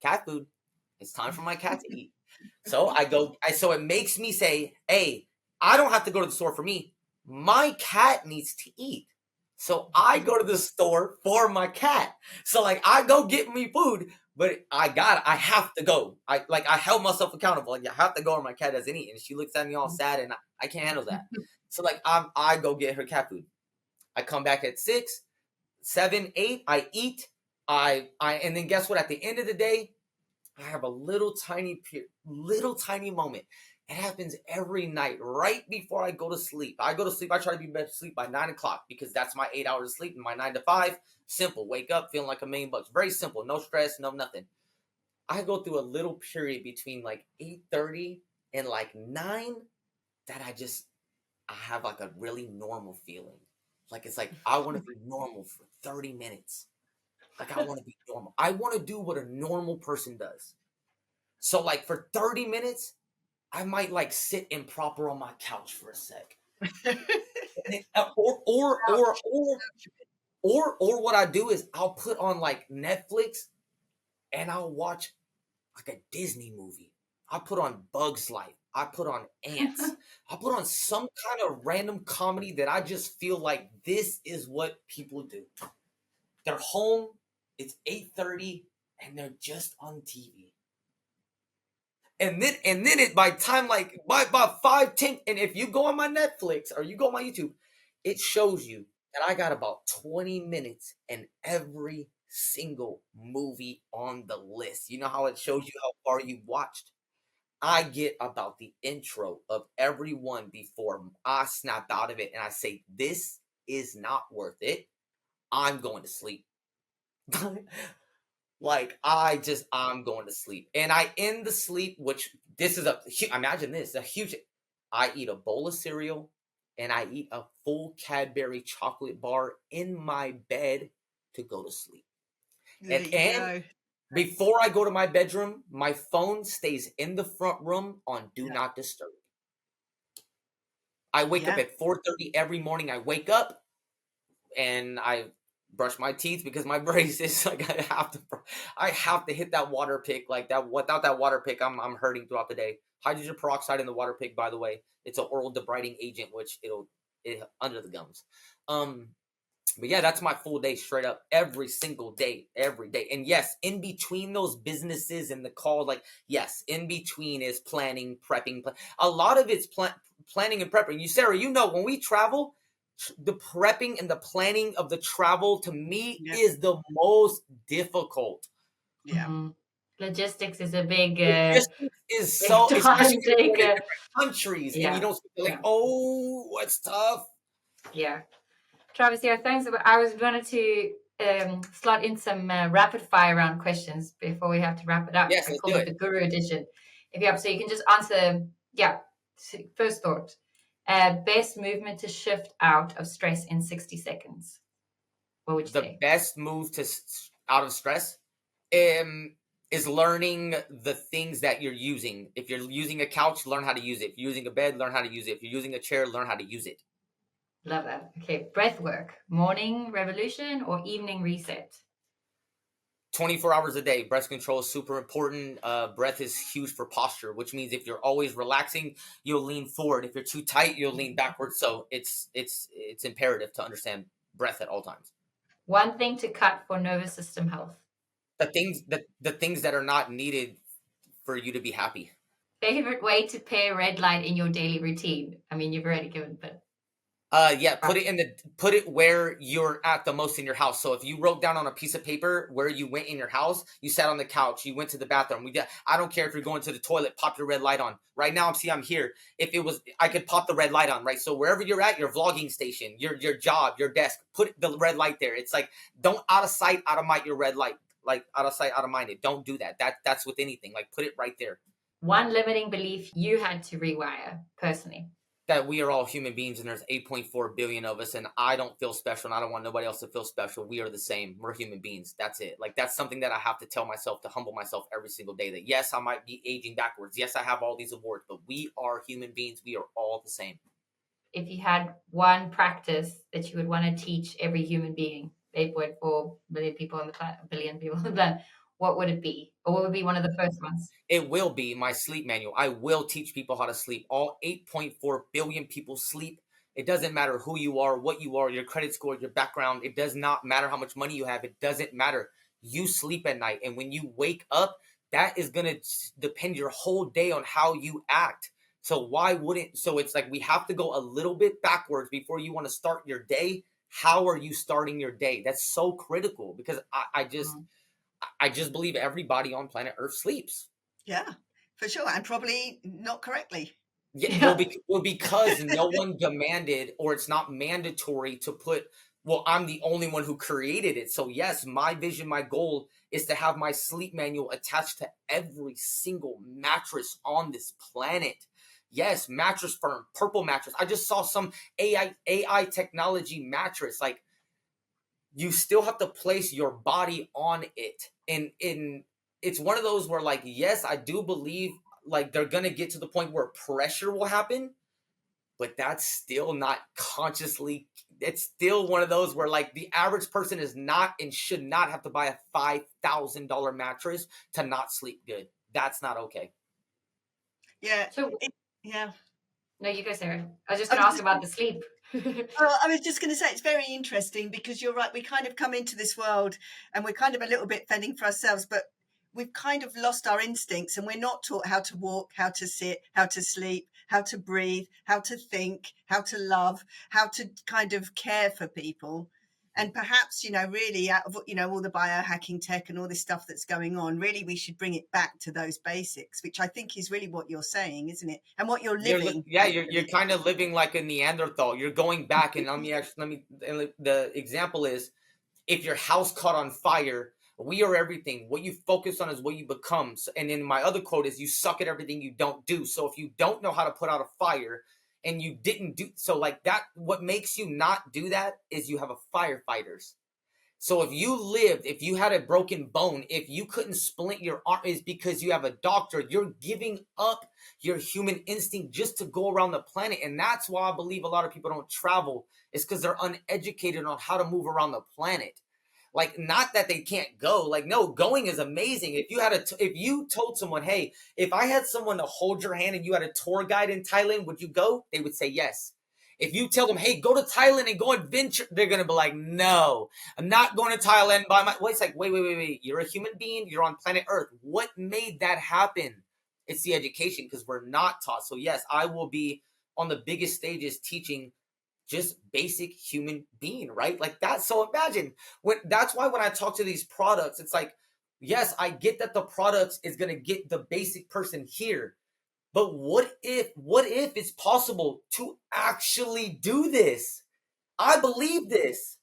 Cat food. It's time for my cat to eat. So so it makes me say, hey, I don't have to go to the store for me. My cat needs to eat. So I go to the store for my cat. So like I go get me food, but I have to go. I held myself accountable. Like I have to go or my cat doesn't eat. And she looks at me all sad and I can't handle that. So like I go get her cat food. I come back at 6, 7, 8, I eat. And then guess what? At the end of the day, I have a little tiny moment. It happens every night, right before I go to sleep. I go to sleep. I try to be bed sleep by 9 o'clock because that's my 8 hours of sleep and my 9 to 5. Simple. Wake up feeling like $1,000,000. Very simple. No stress. No nothing. I go through a little period between like 8:30 and like 9 that I have like a really normal feeling. Like it's like I want to be normal for 30 minutes. Like I want to be normal. I want to do what a normal person does. So like for 30 minutes, I might like sit improper on my couch for a sec. Or what I do is I'll put on like Netflix and I'll watch like a Disney movie. I put on Bugs Life. I put on Ants. I put on some kind of random comedy that I just feel like this is what people do. They're home. It's 8:30 and they're just on TV. And then it by time like by about 5, 10, and if you go on my Netflix or you go on my YouTube, it shows you that I got about 20 minutes in every single movie on the list. You know how it shows you how far you watched? I get about the intro of every one before I snap out of it and I say, this is not worth it. I'm going to sleep. Like I'm going to sleep, and I end the sleep. Which this is imagine this, a huge. I eat a bowl of cereal, and I eat a full Cadbury chocolate bar in my bed to go to sleep. And before I go to my bedroom, my phone stays in the front room on Do Not Disturb. I wake up at 4:30 every morning. I wake up, and I brush my teeth because my brace is like I have to hit that water pick like that. Without that water pick, I'm hurting throughout the day. Hydrogen peroxide in the water pick, by the way, it's an oral debriding agent, which it under the gums. But yeah, that's my full day straight up every single day, every day. And yes, in between those businesses and the call, like yes, in between is planning, prepping. A lot of it's planning and prepping. You, Sarah, you know, when we travel, the prepping and the planning of the travel to me is the most difficult. Yeah. Mm-hmm. Logistics is a big logistics is so especially in different countries and you don't like what's tough. Yeah. Travis, thanks. I wanted to slot in some rapid fire round questions before we have to wrap it up. Yes, I call it the Guru edition. If you have, so you can just answer. Yeah. First thought. Best movement to shift out of stress in 60 seconds. What would you say? The best move to out of stress is learning the things that you're using. If you're using a couch, learn how to use it. If you're using a bed, learn how to use it. If you're using a chair, learn how to use it. Love that. Okay, breath work. Morning revolution or evening reset? 24 hours a day. Breath control is super important. Breath is huge for posture, which means if you're always relaxing, you'll lean forward. If you're too tight, you'll lean backwards. So it's imperative to understand breath at all times. One thing to cut for nervous system health. The things that are not needed for you to be happy. Favorite way to pair red light in your daily routine? I mean, you've already given, but put it where you're at the most in your house. So if you wrote down on a piece of paper where you went in your house, you sat on the couch, you went to the bathroom. I don't care if you're going to the toilet, pop your red light on. Right now, I'm here. If it was, I could pop the red light on, right? So wherever you're at, your vlogging station, your job, your desk, put the red light there. It's like, don't out of sight, out of mind your red light. Like out of sight, out of mind it. Don't do that. That's with anything. Like put it right there. One limiting belief you had to rewire personally. That we are all human beings and there's 8.4 billion of us and I don't feel special and I don't want nobody else to feel special. We are the same. We're human beings. That's it. Like that's something that I have to tell myself to humble myself every single day that yes, I might be aging backwards. Yes, I have all these awards, but we are human beings. We are all the same. If you had one practice that you would want to teach every human being, 8.4 billion people on the planet, what would it be? Or what would be one of the first ones? It will be my sleep manual. I will teach people how to sleep. All 8.4 billion people sleep. It doesn't matter who you are, what you are, your credit score, your background. It does not matter how much money you have. It doesn't matter. You sleep at night. And when you wake up, that is going to depend your whole day on how you act. So why wouldn't, so it's like we have to go a little bit backwards before you want to start your day. How are you starting your day? That's so critical because I just believe everybody on planet Earth sleeps. Yeah, for sure. And probably not correctly. Yeah, because no one demanded, or it's not mandatory to put, well, I'm the only one who created it. So yes, my vision, my goal is to have my sleep manual attached to every single mattress on this planet. Yes, Mattress Firm, purple mattress. I just saw some AI technology mattress. Like, you still have to place your body on it. And it's one of those where, like, yes, I do believe like they're gonna get to the point where pressure will happen, but that's still not consciously. It's still one of those where like the average person is not and should not have to buy a $5,000 mattress to not sleep good. That's not okay. Yeah. So, Yeah. no, you go, Sarah. I was just going to ask about the sleep. Well, I was just going to say it's very interesting because you're right. We kind of come into this world and we're kind of a little bit fending for ourselves, but we've kind of lost our instincts and we're not taught how to walk, how to sit, how to sleep, how to breathe, how to think, how to love, how to kind of care for people. And perhaps, really out of, all the biohacking tech and all this stuff that's going on, really we should bring it back to those basics, which I think is really what you're saying, isn't it? And what you're living. You're kind of living like a Neanderthal. You're going back, and the example is, if your house caught on fire, we are everything. What you focus on is what you become. And then my other quote is, you suck at everything you don't do. So if you don't know how to put out a fire and you didn't do so, like that, what makes you not do that is you have a firefighters. So if you had a broken bone, if you couldn't splint your arm, is because you have a doctor. You're giving up your human instinct just to go around the planet. And that's why I believe a lot of people don't travel, is because they're uneducated on how to move around the planet. Like, not that they can't go. Like, no, going is amazing. If you told someone, hey, if I had someone to hold your hand and you had a tour guide in Thailand, would you go? They would say yes. If you tell them, hey, go to Thailand and go adventure, they're going to be like, no, I'm not going to Thailand by my, well, it's like, wait. You're a human being. You're on planet Earth. What made that happen? It's the education, because we're not taught. So yes, I will be on the biggest stages teaching just basic human being, right? Like that. So imagine that's why when I talk to these products, it's like, yes, I get that the products is going to get the basic person here. But what if it's possible to actually do this? I believe this.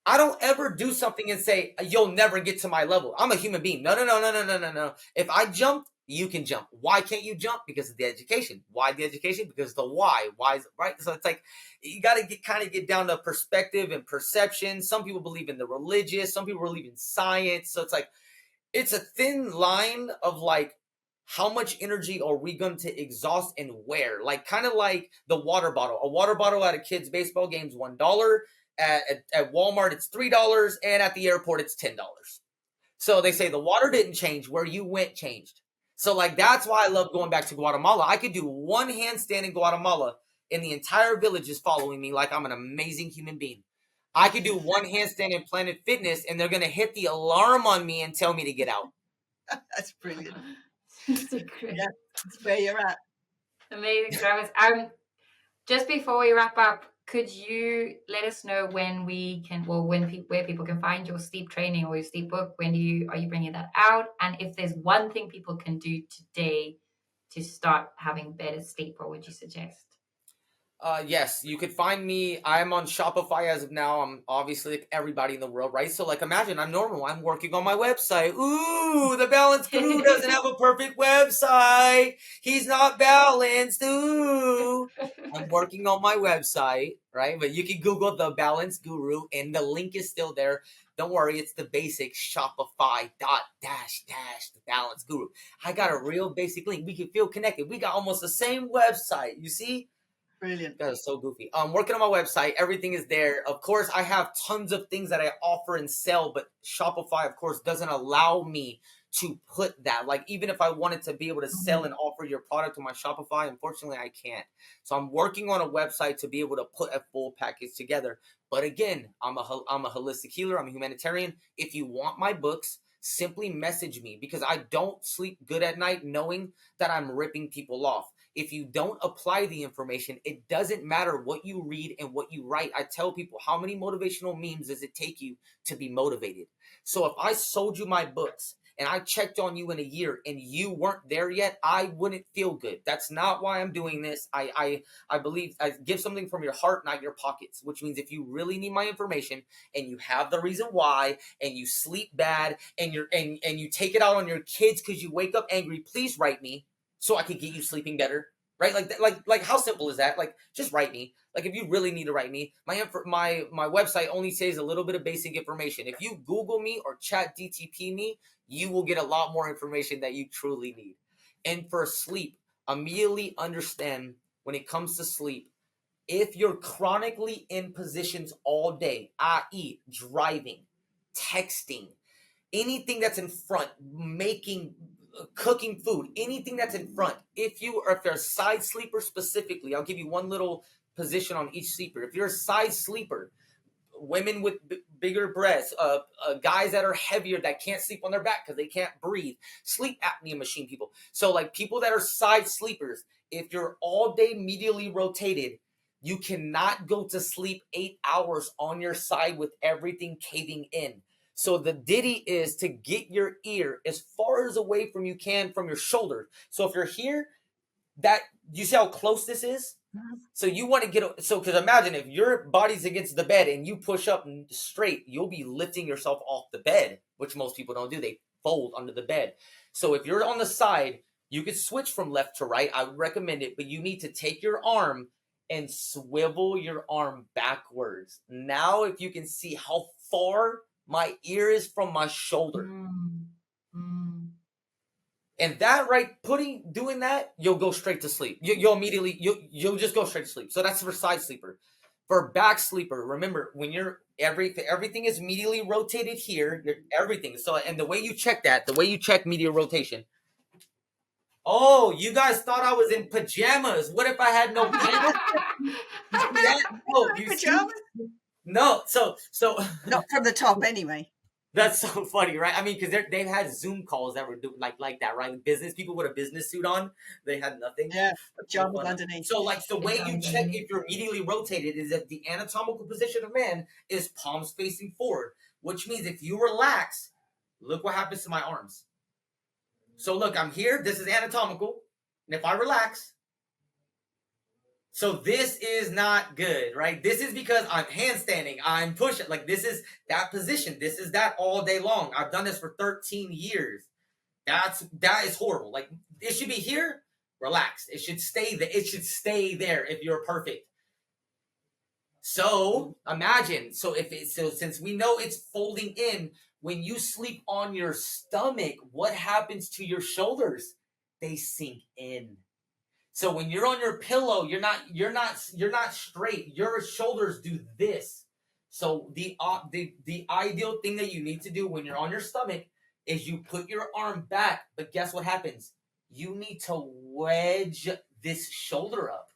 I don't ever do something and say, you'll never get to my level. I'm a human being. No. If I jumped, you can jump. Why can't you jump? Because of the education. Why the education? Because the why. Why is right? So it's like, you got to get down to perspective and perception. Some people believe in the religious. Some people believe in science. So it's like, it's a thin line of like, how much energy are we going to exhaust and where? Like, kind of like the water bottle. A water bottle at a kid's baseball game is $1. At Walmart, it's $3. And at the airport, it's $10. So they say the water didn't change. Where you went changed. So like, that's why I love going back to Guatemala. I could do one handstand in Guatemala and the entire village is following me like I'm an amazing human being. I could do one handstand in Planet Fitness and they're going to hit the alarm on me and tell me to get out. That's brilliant. So great. Yeah, that's where you're at. Amazing, Travis. Just before we wrap up, could you let us know when we can, well, where people can find your sleep training or your sleep book? Are you bringing that out? And if there's one thing people can do today to start having better sleep, what would you suggest? Yes, you could find me. I'm on Shopify as of now. I'm obviously like everybody in the world, right? So like, imagine I'm normal. I'm working on my website. Ooh, the balance guru doesn't have a perfect website. He's not balanced. Ooh, I'm working on my website, right? But you can Google the balance guru and the link is still there. Don't worry, it's the basic Shopify dot dash the balance guru. I got a real basic link. We can feel connected. We got almost the same website. You see? Brilliant. That is so goofy. I'm working on my website. Everything is there. Of course, I have tons of things that I offer and sell, but Shopify, of course, doesn't allow me to put that. Like, even if I wanted to be able to sell and offer your product on my Shopify, unfortunately I can't. So I'm working on a website to be able to put a full package together. But again, I'm a holistic healer. I'm a humanitarian. If you want my books, simply message me, because I don't sleep good at night knowing that I'm ripping people off. If you don't apply the information, it doesn't matter what you read and what you write. I tell people, how many motivational memes does it take you to be motivated? So if I sold you my books and I checked on you in a year and you weren't there yet, I wouldn't feel good. That's not why I'm doing this. I believe I give something from your heart, not your pockets, which means if you really need my information and you have the reason why, and you sleep bad, and you take it out on your kids because you wake up angry, please write me so I can get you sleeping better. Right? Like how simple is that? Like, just write me. Like, if you really need to write me, my website only says a little bit of basic information. If you Google me or chat DTP me, you will get a lot more information that you truly need. And for sleep, immediately understand, when it comes to sleep, if you're chronically in positions all day, i.e. driving, texting, anything that's in front, cooking food, anything that's in front, if you're a side sleeper specifically, I'll give you one little position on each sleeper. If you're a side sleeper, women with bigger breasts, guys that are heavier that can't sleep on their back because they can't breathe, sleep apnea machine people. So like people that are side sleepers, if you're all day medially rotated, you cannot go to sleep 8 hours on your side with everything caving in. So the ditty is to get your ear as far as away from you can from your shoulder. So if you're here, that you see how close this is? So you want to get, so because imagine if your body's against the bed and you push up straight, you'll be lifting yourself off the bed, which most people don't do. They fold under the bed. So if you're on the side, you could switch from left to right. I would recommend it, but you need to take your arm and swivel your arm backwards. Now, if you can see how far my ear is from my shoulder. And that, right, doing that, you'll go straight to sleep. You'll immediately, you'll just go straight to sleep. So that's for side sleeper. For back sleeper, remember, when everything is medially rotated here, everything. So, and the way you check medial rotation. Oh, you guys thought I was in pajamas. What if I had no pajamas? Pajamas? No, so not from the top anyway. That's so funny, right? I mean, because they've had Zoom calls that were like that, right? Business people with a business suit on, they had nothing. Yeah, pajamas underneath. So, like, the way you check if you're medially rotated is that the anatomical position of man is palms facing forward, which means if you relax, look what happens to my arms. So, look, I'm here. This is anatomical, and if I relax. So this is not good, right? This is because I'm handstanding, I'm pushing. Like, this is that position. This is that all day long. I've done this for 13 years. That is horrible. Like, it should be here, relaxed. It should stay there. It should stay there if you're perfect. So imagine, since we know it's folding in, when you sleep on your stomach, what happens to your shoulders? They sink in. So when you're on your pillow, you're not straight. Your shoulders do this. So the ideal thing that you need to do when you're on your stomach is you put your arm back, but guess what happens? You need to wedge this shoulder up.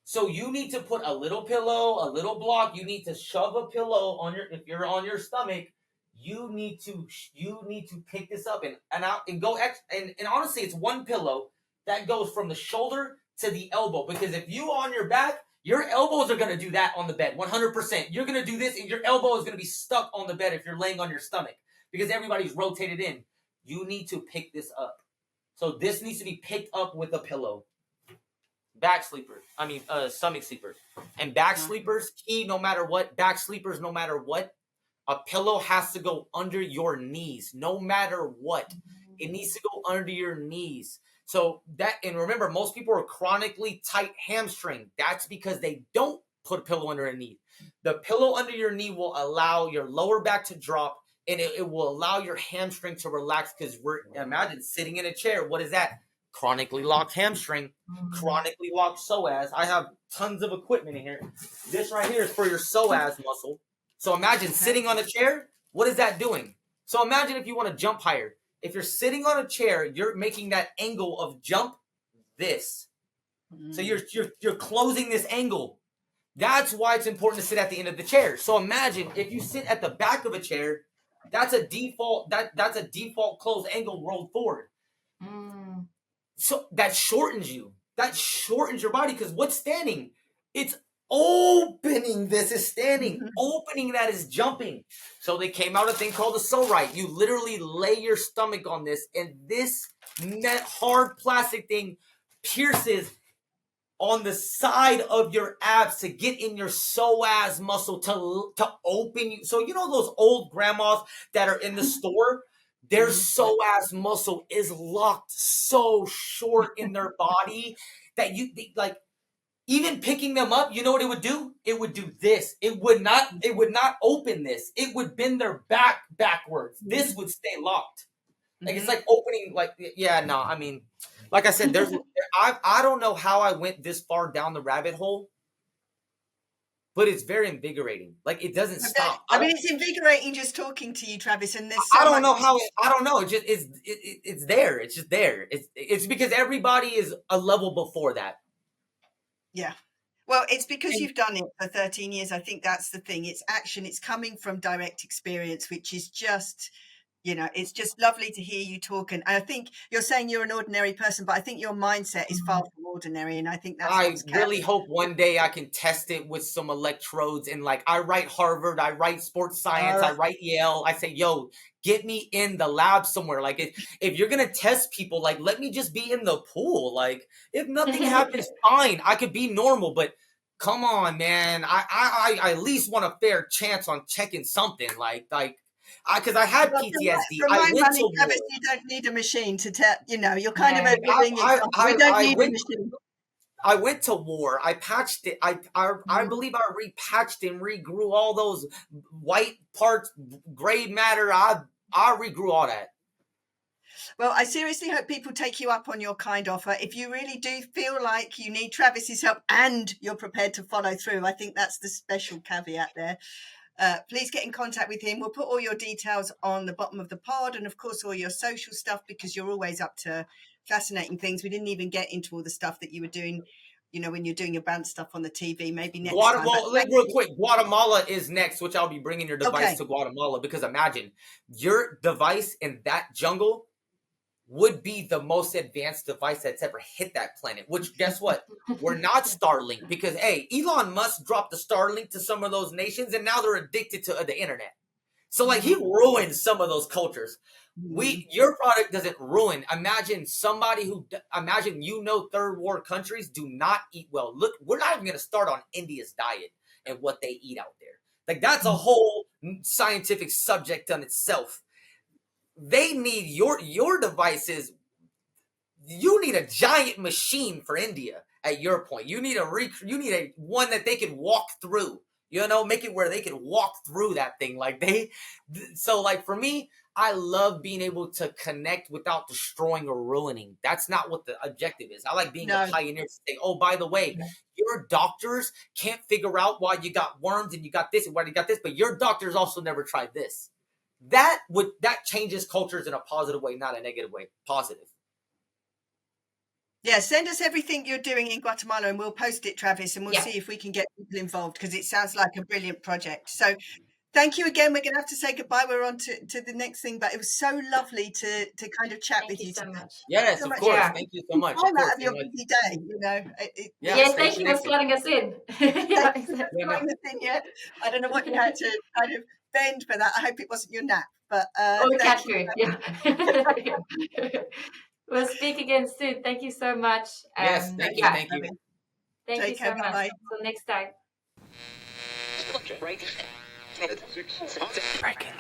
So you need to put a little pillow, a little block. You need to shove a pillow on if you're on your stomach. You need to pick this up and go. And honestly, it's one pillow that goes from the shoulder to the elbow. Because if you on your back, your elbows are going to do that on the bed, 100%. You're going to do this, and your elbow is going to be stuck on the bed if you're laying on your stomach. Because everybody's rotated in. You need to pick this up. So this needs to be picked up with a pillow. Stomach sleepers. And back sleepers, no matter what, a pillow has to go under your knees, no matter what. It needs to go under your knees. So and remember, most people are chronically tight hamstring. That's because they don't put a pillow under a knee. The pillow under your knee will allow your lower back to drop, and it will allow your hamstring to relax, because imagine sitting in a chair. What is that? Chronically locked hamstring, chronically locked psoas. I have tons of equipment in here. This right here is for your psoas muscle. So imagine sitting on a chair. What is that doing? So imagine if you want to jump higher. If you're sitting on a chair, you're making that angle of jump this. So you're closing this angle. That's why it's important to sit at the end of the chair. So imagine if you sit at the back of a chair, that's a default closed angle rolled forward. So that shortens you. That shortens your body because what's standing? It's opening. This is standing. Opening that is jumping. So they came out with a thing called the so right. You literally lay your stomach on this, and this net hard plastic thing pierces on the side of your abs to get in your psoas muscle to open you. So you know those old grandmas that are in the store? Their psoas muscle is locked so short in their body that like even picking them up, you know what it would do? It would do this. It would not open this. It would bend their back backwards. This would stay locked. Like it's like opening, like, yeah, no, I mean, like I said, I don't know how I went this far down the rabbit hole, but it's very invigorating. Like it doesn't stop. I mean, it's invigorating just talking to you, Travis. And there's I don't know how. I don't know. It just it's there. It's just there. It's because everybody is a level before that. Yeah. Well, it's because you've done it for 13 years. I think that's the thing. It's action. It's coming from direct experience, which is just, you know, it's just lovely to hear you talk. And I think you're saying you're an ordinary person, but I think your mindset is far from ordinary. And I think that's I really hope one day I can test it with some electrodes. And like, I write Harvard, I write sports science, I write Yale. I say, yo, get me in the lab somewhere. Like if you're going to test people, like, let me just be in the pool. Like if nothing happens, fine. I could be normal, but come on, man. I at least want a fair chance on checking something because I had PTSD. From my money, Travis, you don't need a machine to tell. You know, you're kind of a giving example. We don't need a machine. I went to war. I patched it. I believe I repatched and regrew all those white parts, gray matter. I regrew all that. Well, I seriously hope people take you up on your kind offer. If you really do feel like you need Travis's help and you're prepared to follow through, I think that's the special caveat there. Please get in contact with him. We'll put all your details on the bottom of the pod and, of course, all your social stuff because you're always up to fascinating things. We didn't even get into all the stuff that you were doing, you know, when you're doing your band stuff on the TV. Maybe next time. Well, real quick, Guatemala is next, which I'll be bringing your device to Guatemala because imagine your device in that jungle would be the most advanced device that's ever hit that planet, which guess what? We're not Starlink because, hey, Elon Musk dropped the Starlink to some of those nations and now they're addicted to the internet. So like he ruined some of those cultures. Your product doesn't ruin. Imagine third world countries do not eat well. Look, we're not even going to start on India's diet and what they eat out there. Like that's a whole scientific subject on itself. They need your devices. You need a giant machine for India. At your point, you need a one that they can walk through. You know, make it where they can walk through that thing. So for me, I love being able to connect without destroying or ruining. That's not what the objective is. I like being a pioneer to say, oh, by the way, your doctors can't figure out why you got worms and you got this and why you got this, but your doctors also never tried this. That changes cultures in a positive way, not a negative way. Positive. Yeah, send us everything you're doing in Guatemala and we'll post it, Travis, and we'll see if we can get people involved because it sounds like a brilliant project. So thank you again. We're going to have to say goodbye. We're on to the next thing, but it was so lovely to kind of chat with you so much. Yes, of course. Yeah. Thank you so much. Time out of your busy day, you know. Yes, thank you for slotting us in. I don't know what you had to kind of bend for that. I hope it wasn't your nap, but the cat food. Yeah. We'll speak again soon. Thank you so much. Yes, thank you. Thank you. Thank you so much. Bye. Until next time. Breaking.